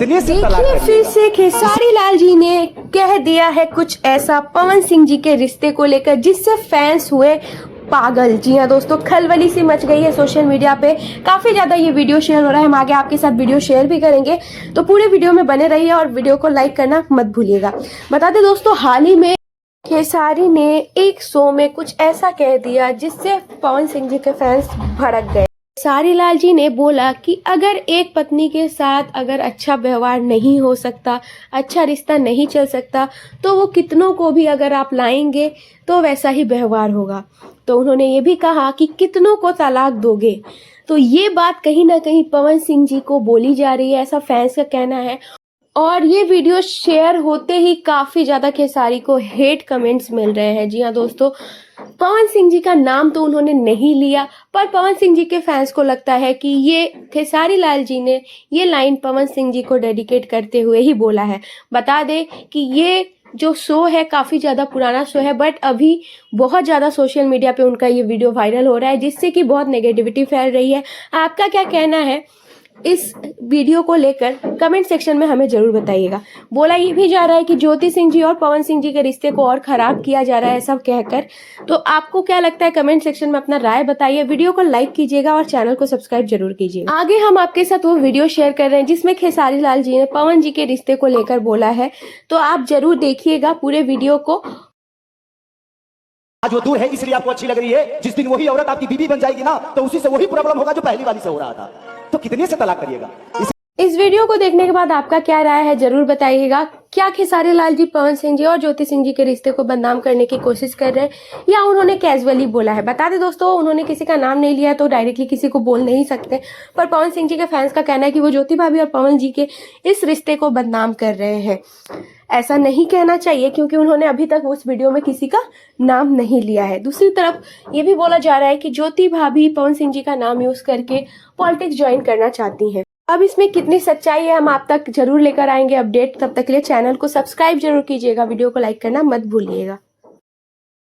कितने से तलाक देखिए करिएगा? फिर से खेसारी लाल जी ने कह दिया है कुछ ऐसा पवन सिंह जी के रिश्ते को लेकर, जिससे फैंस हुए पागल। जी हाँ दोस्तों, खलबली सी मच गई है सोशल मीडिया पे। काफी ज्यादा ये वीडियो शेयर हो रहा है, हम आगे आपके साथ वीडियो शेयर भी करेंगे, तो पूरे वीडियो में बने रहिए और वीडियो को लाइक करना मत भूलिएगा। बता दें दोस्तों, हाल ही में खेसारी ने एक शो में कुछ ऐसा कह दिया जिससे पवन सिंह जी के फैंस भड़क गए। खेसारी लाल जी ने बोला कि अगर एक पत्नी के साथ अगर अच्छा व्यवहार नहीं हो सकता, अच्छा रिश्ता नहीं चल सकता, तो वो कितनों को भी अगर आप लाएंगे तो वैसा ही व्यवहार होगा। तो उन्होंने ये भी कहा कि कितनों को तलाक दोगे। तो ये बात कहीं ना कहीं पवन सिंह जी को बोली जा रही है, ऐसा फैंस का कहना है। और ये वीडियो शेयर होते ही काफी ज्यादा खेसारी को हेट कमेंट्स मिल रहे हैं। जी हाँ दोस्तों, पवन सिंह जी का नाम तो उन्होंने नहीं लिया, पर पवन सिंह जी के फैंस को लगता है कि ये खेसारी लाल जी ने ये लाइन पवन सिंह जी को डेडिकेट करते हुए ही बोला है। बता दें कि ये जो शो है काफी ज्यादा पुराना शो है, बट अभी बहुत ज्यादा सोशल मीडिया पे उनका ये वीडियो वायरल हो रहा है, जिससे कि बहुत नेगेटिविटी फैल रही है। आपका क्या कहना है इस वीडियो को लेकर, कमेंट सेक्शन में हमें जरूर बताइएगा। बोला ये भी जा रहा है कि ज्योति सिंह जी और पवन सिंह जी के रिश्ते को और खराब किया जा रहा है सब कहकर। तो आपको क्या लगता है, कमेंट सेक्शन में अपना राय बताइए। वीडियो को लाइक कीजिएगा और चैनल को सब्सक्राइब जरूर कीजिएगा। आगे हम आपके साथ वो वीडियो शेयर कर रहे हैं जिसमें खेसारी लाल जी ने पवन जी के रिश्ते को लेकर बोला है, तो आप जरूर देखिएगा पूरे वीडियो को। आज वो दूर है इसलिए आपको अच्छी लग रही है, जिस दिन वही औरत आपकी बीवी बन जाएगी ना, तो उसी से वही प्रॉब्लम होगा जो पहली वाली से हो रहा था। तो कितने से तलाक करिएगा? इस वीडियो को देखने के बाद आपका क्या राय है जरूर बताइएगा। क्या खेसारी लाल जी पवन सिंह जी और ज्योति सिंह जी के रिश्ते को बदनाम करने की कोशिश कर रहे हैं, या उन्होंने कैजुअली बोला है? बता दें दोस्तों, उन्होंने किसी का नाम नहीं लिया तो डायरेक्टली किसी को बोल नहीं सकते, पर पवन सिंह जी के फैंस का कहना है कि वो ज्योति भाभी और पवन जी के इस रिश्ते को बदनाम कर रहे हैं। ऐसा नहीं कहना चाहिए क्योंकि उन्होंने अभी तक उस वीडियो में किसी का नाम नहीं लिया है। दूसरी तरफ ये भी बोला जा रहा है कि ज्योति भाभी पवन सिंह जी का नाम यूज करके पॉलिटिक्स ज्वाइन करना चाहती हैं। अब इसमें कितनी सच्चाई है हम आप तक जरूर लेकर आएंगे अपडेट। तब तक के लिए चैनल को सब्सक्राइब जरूर कीजिएगा, वीडियो को लाइक करना मत भूलिएगा।